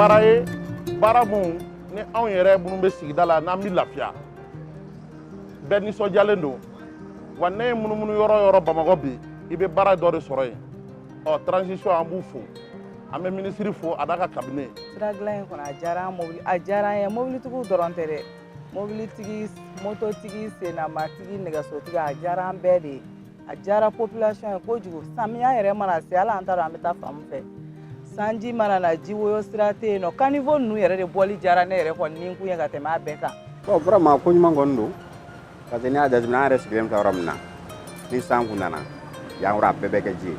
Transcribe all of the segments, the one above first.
baara ye baara mun ni anw yɛrɛ minnu bɛ sigida la n'an bɛ lafiya bɛɛ nisɔndiyalen don wa ne ye munumunu yɔrɔ yɔrɔ Bamakɔ bi i bɛ baara dɔ de sɔrɔ yen transition an b'u fo an bɛ minisiri fo a n'a ka cabinet. Sira dilan in kɔni a diyara an ye mobilitigiw dɔrɔn tɛ dɛ mobilitigi mototigi sennamatigi nɛgɛsotigi a diyara an bɛɛ de ye a diyara population ye kojugu samiya yɛrɛ mana se hali an t'a dɔn an bɛ taa fan min fɛ sanji mana na ji woyo sira tɛ yen nɔ caniveau ninnu yɛrɛ de bɔli diyara ne yɛrɛ kɔni ni kun ye ka tɛmɛ a bɛɛ kan. Bon vraiment ko ɲuman kɔni don parce que n'i y'a jateminɛ an yɛrɛ sigilen filɛ yɔrɔ min na ni san kun nana yan yɔrɔ a bɛɛ bɛ kɛ ji ye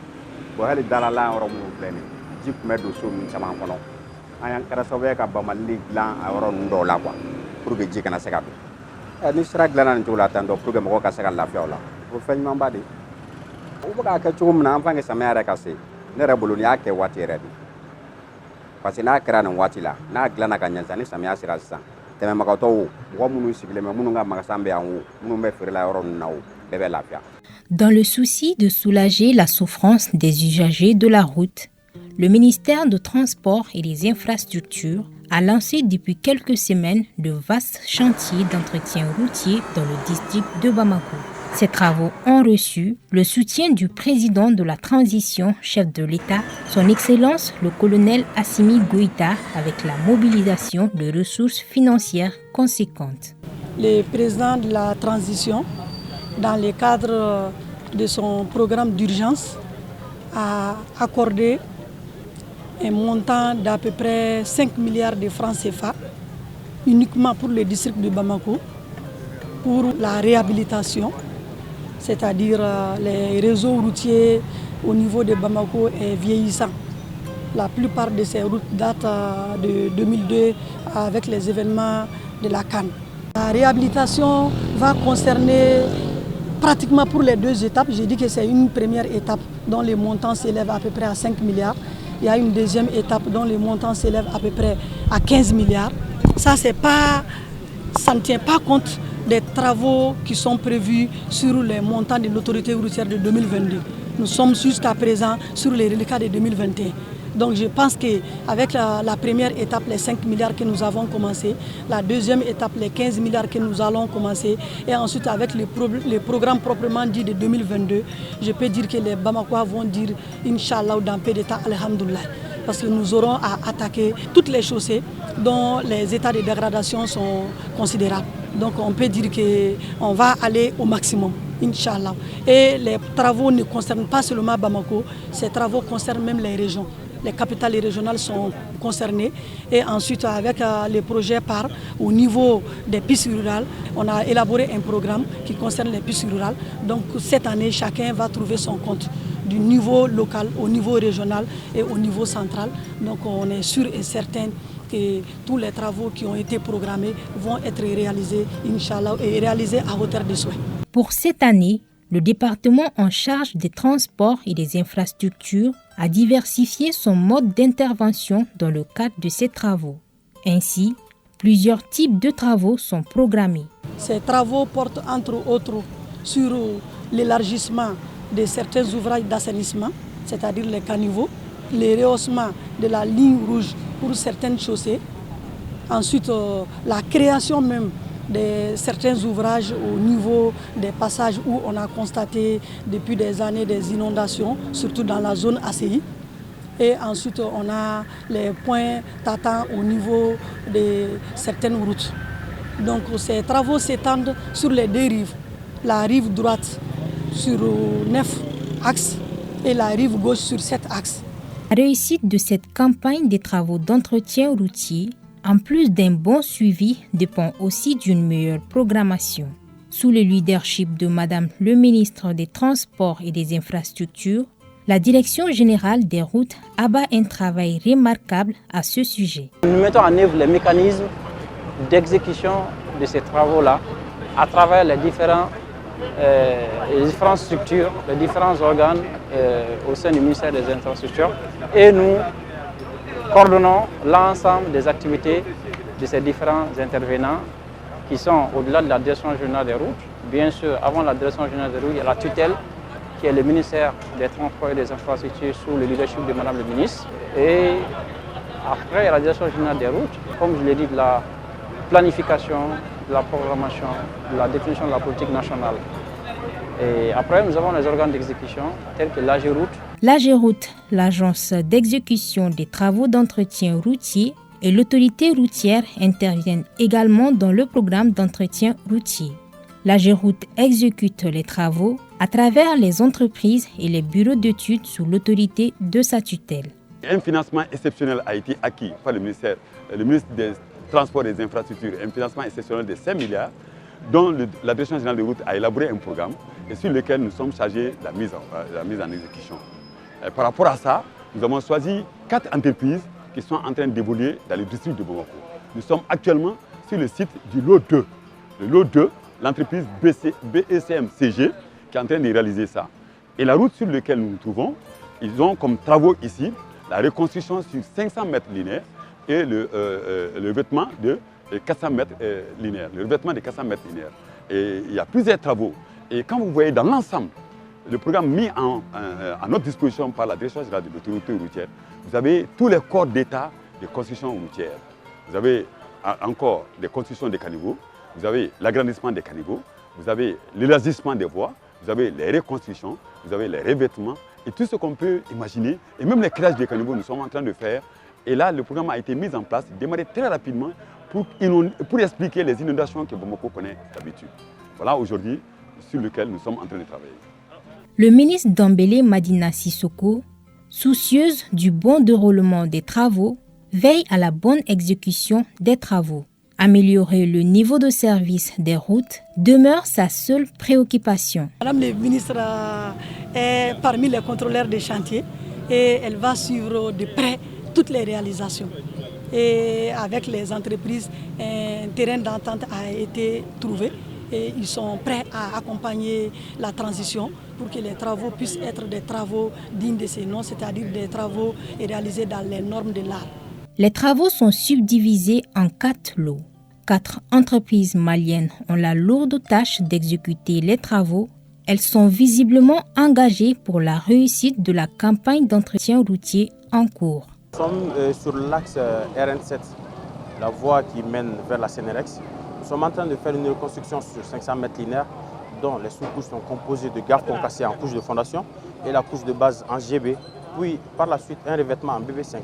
bon hali dalala yɔrɔ minnu filɛ nin ji tun bɛ don so ninnu caman kɔnɔ an kɛra sababu ye ka bamali dilan a yɔrɔ ninnu dɔw la quoi pour que ji kana se ka don ni sira dilanna nin cogo la tan tɔ pour que mɔgɔw ka se ka lafiya o la o fɛn ɲumanba de u bɛ k'a kɛ cogo min na an fɛ samiya yɛrɛ ka se ne yɛrɛ bolo nin y'a kɛ waati yɛrɛ de parce que n'a kɛra nin waati la n'a dilanna ka ɲɛ sisan ni samiya sera sisan tɛmɛbagatɔw o mɔgɔ minnu sigilen bɛ minnu ka magasin bɛ yan o minnu bɛ feerela yɔrɔ ninnu na o bɛɛ bɛ lafiya. Dans le souci de soulager la souffrance des usagers de la route, le ministère des Transports et des Infrastructures a lancé depuis quelques semaines de vastes chantiers d'entretien routier dans le district de Bamako. Ces travaux ont reçu le soutien du président de la transition, chef de l'État, son Excellence le colonel Assimi Goïta, avec la mobilisation de ressources financières conséquentes. Le président de la transition, dans le cadre de son programme d'urgence, a accordé un montant d'à peu près 5 milliards de francs CFA uniquement pour le district de Bamako, pour la réhabilitation, c'est-à-dire les réseaux routiers au niveau de Bamako est vieillissant. La plupart de ces routes datent de 2002 avec les événements de la Cannes. La réhabilitation va concerner pratiquement pour les deux étapes. J'ai dit que c'est une première étape dont le montant s'élève à peu près à 5 milliards. Il y a une deuxième étape dont le montant s'élève à peu près à 15 milliards. Ça ne tient pas compte des travaux qui sont prévus sur les montants de l'autorité routière de 2022. Nous sommes jusqu'à présent sur les reliquats de 2021. Donc je pense qu'avec la première étape, les 5 milliards que nous avons commencé, la deuxième étape, les 15 milliards que nous allons commencer, et ensuite avec les programmes proprement dit de 2022, je peux dire que les Bamakois vont dire Inch'Allah dans peu de temps, Alhamdoulilah. Parce que nous aurons à attaquer toutes les chaussées dont les états de dégradation sont considérables. Donc on peut dire qu'on va aller au maximum, Inch'Allah. Et les travaux ne concernent pas seulement Bamako, ces travaux concernent même les régions. Les capitales régionales sont concernées et ensuite avec les projets PAR au niveau des pistes rurales, on a élaboré un programme qui concerne les pistes rurales. Donc cette année, chacun va trouver son compte du niveau local au niveau régional et au niveau central. Donc on est sûr et certain que tous les travaux qui ont été programmés vont être réalisés, Inch'Allah, et réalisés à hauteur de souhait. Pour cette année, le département en charge des transports et des infrastructures a diversifié son mode d'intervention dans le cadre de ces travaux. Ainsi, plusieurs types de travaux sont programmés. Ces travaux portent entre autres sur l'élargissement de certains ouvrages d'assainissement, c'est-à-dire les caniveaux, le rehaussement de la ligne rouge pour certaines chaussées, ensuite la création même de certains ouvrages au niveau des passages où on a constaté depuis des années des inondations, surtout dans la zone ACI. Et ensuite, on a les points tatans au niveau de certaines routes. Donc ces travaux s'étendent sur les deux rives. La rive droite sur 9 axes et la rive gauche sur 7 axes. La réussite de cette campagne des travaux d'entretien routier, en plus d'un bon suivi, dépend aussi d'une meilleure programmation. Sous le leadership de Madame le ministre des Transports et des Infrastructures, la Direction générale des routes abat un travail remarquable à ce sujet. Nous mettons en œuvre les mécanismes d'exécution de ces travaux-là à travers les différentes structures, les différents organes au sein du ministère des Infrastructures. Et nous coordonnons l'ensemble des activités de ces différents intervenants qui sont au-delà de la direction générale des routes. Bien sûr, avant la direction générale des routes, il y a la tutelle qui est le ministère des Transports et des Infrastructures sous le leadership de Madame le ministre. Et après la direction générale des routes, comme je l'ai dit, de la planification, de la programmation, de la définition de la politique nationale. Et après, nous avons les organes d'exécution tels que l'AGEROUTE. L'AGEROUTE, l'agence d'exécution des travaux d'entretien routier, et l'autorité routière interviennent également dans le programme d'entretien routier. L'AGEROUTE exécute les travaux à travers les entreprises et les bureaux d'études sous l'autorité de sa tutelle. Un financement exceptionnel a été acquis par le ministre des Transports et des Infrastructures, un financement exceptionnel de 5 milliards, dont la Direction générale des routes a élaboré un programme et sur lequel nous sommes chargés de la mise en exécution. Par rapport à ça, nous avons choisi 4 entreprises qui sont en train d'évoluer dans le district de Bamako. Nous sommes actuellement sur le site du lot 2. Le lot 2, l'entreprise BECM-CG qui est en train de réaliser ça. Et la route sur laquelle nous nous trouvons, ils ont comme travaux ici la reconstruction sur 500 mètres linéaires et le vêtement de 400 mètres linéaires. Le revêtement de 400 mètres linéaires. Et il y a plusieurs travaux. Et quand vous voyez dans l'ensemble, le programme mis à notre disposition par la Direction générale de l'autorité routière, vous avez tous les corps d'état de construction routière. Vous avez encore des constructions de caniveaux, vous avez l'agrandissement des caniveaux, vous avez l'élargissement des voies, vous avez les reconstructions, vous avez les revêtements et tout ce qu'on peut imaginer. Et même les créages des caniveaux, nous sommes en train de faire. Et là, le programme a été mis en place, démarré très rapidement pour expliquer les inondations que Bamako connaît d'habitude. Voilà aujourd'hui sur lequel nous sommes en train de travailler. Le ministre Dambélé Madina Sissoko, soucieuse du bon déroulement des travaux, veille à la bonne exécution des travaux. Améliorer le niveau de service des routes demeure sa seule préoccupation. Madame le ministre est parmi les contrôleurs des chantiers et elle va suivre de près toutes les réalisations. Et avec les entreprises, un terrain d'entente a été trouvé et ils sont prêts à accompagner la transition pour que les travaux puissent être des travaux dignes de ces noms, c'est-à-dire des travaux réalisés dans les normes de l'art. Les travaux sont subdivisés en 4 lots. 4 entreprises maliennes ont la lourde tâche d'exécuter les travaux. Elles sont visiblement engagées pour la réussite de la campagne d'entretien routier en cours. Nous sommes sur l'axe RN7, la voie qui mène vers la CNRX. Nous sommes en train de faire une reconstruction sur 500 mètres linéaires dont les sous-couches sont composées de gares concassées en couche de fondation et la couche de base en GB, puis par la suite un revêtement en BB5.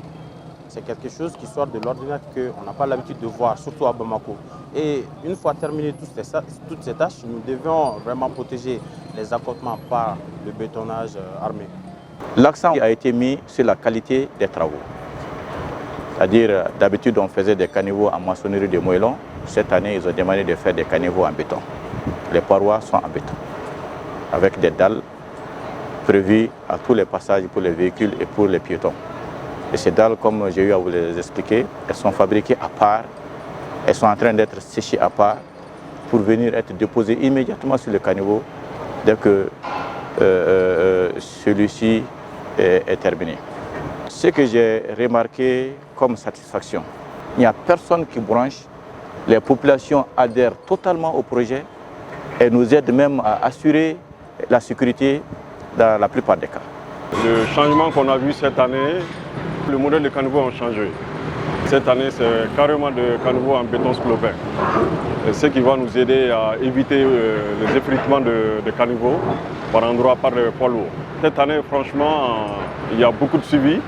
C'est quelque chose qui sort de l'ordinaire qu'on n'a pas l'habitude de voir, surtout à Bamako. Et une fois terminées toutes ces tâches, nous devions vraiment protéger les accotements par le bétonnage armé. L'accent a été mis sur la qualité des travaux. C'est-à-dire, d'habitude, on faisait des caniveaux en maçonnerie de moellons. Cette année, ils ont demandé de faire des caniveaux en béton. Les parois sont en béton, avec des dalles prévues à tous les passages pour les véhicules et pour les piétons. Et ces dalles, comme j'ai eu à vous les expliquer, elles sont fabriquées à part, elles sont en train d'être séchées à part pour venir être déposées immédiatement sur le caniveau dès que celui-ci est terminé. Ce que j'ai remarqué comme satisfaction, il n'y a personne qui branche, les populations adhèrent totalement au projet et nous aident même à assurer la sécurité dans la plupart des cas. Le changement qu'on a vu cette année, le modèle de caniveau a changé. Cette année, c'est carrément de caniveau en béton splopin. Ce qui va nous aider à éviter les effritements de caniveaux par endroits par les poids lourds. Cette année, franchement, il y a beaucoup de suivi.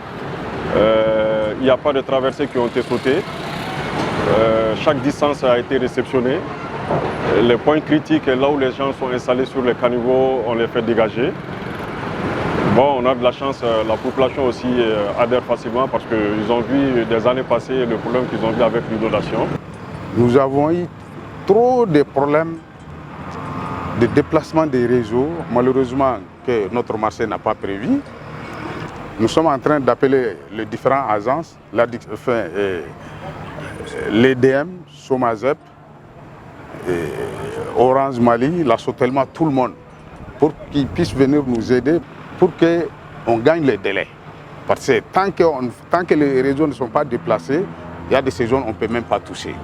Il n'y a pas de traversées qui ont été sautées. Chaque distance a été réceptionnée. Les points critiques, là où les gens sont installés sur les caniveaux, on les fait dégager. Bon, on a de la chance, la population aussi adhère facilement parce qu'ils ont vu des années passées le problème qu'ils ont vu avec l'inondation. Nous avons eu trop de problèmes de déplacement des réseaux, malheureusement que notre marché n'a pas prévu. Nous sommes en train d'appeler les différentes agences, l'EDM, Somazep, Orange Mali, la Sotelma, tout le monde, pour qu'ils puissent venir nous aider pour qu'on gagne les délais. Parce que tant que les réseaux ne sont pas déplacés, il y a des saisons qu'on ne peut même pas toucher.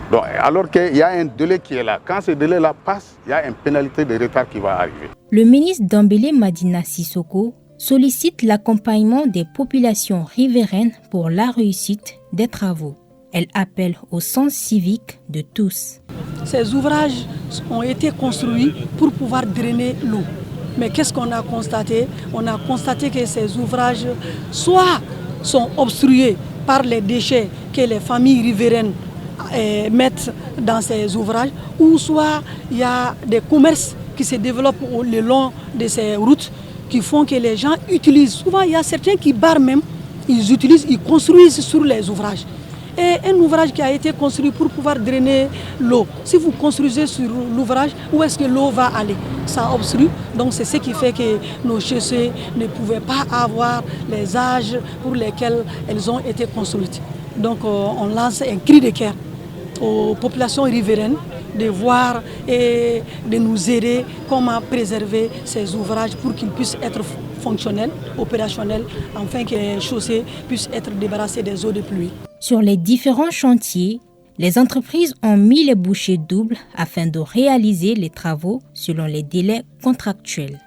Donc, alors qu'il y a un délai qui est là. Quand ce délai-là passe, il y a une pénalité de retard qui va arriver. Le ministre Dambélé Madina Sissoko sollicite l'accompagnement des populations riveraines pour la réussite des travaux. Elle appelle au sens civique de tous. Ces ouvrages ont été construits pour pouvoir drainer l'eau. Mais qu'est-ce qu'on a constaté? On a constaté que ces ouvrages soit sont obstrués par les déchets que les familles riveraines mettent dans ces ouvrages, ou soit il y a des commerces qui se développent le long de ces routes qui font que les gens utilisent. Souvent, il y a certains qui barrent même, ils construisent sur les ouvrages. Et un ouvrage qui a été construit pour pouvoir drainer l'eau, si vous construisez sur l'ouvrage, où est-ce que l'eau va aller? Ça obstrue, donc c'est ce qui fait que nos chaussées ne pouvaient pas avoir les âges pour lesquels elles ont été construites. Donc on lance un cri de cœur aux populations riveraines de voir et de nous aider comment préserver ces ouvrages pour qu'ils puissent être fonctionnels, opérationnels, afin que les chaussées puissent être débarrassées des eaux de pluie. Sur les différents chantiers, les entreprises ont mis les bouchées doubles afin de réaliser les travaux selon les délais contractuels.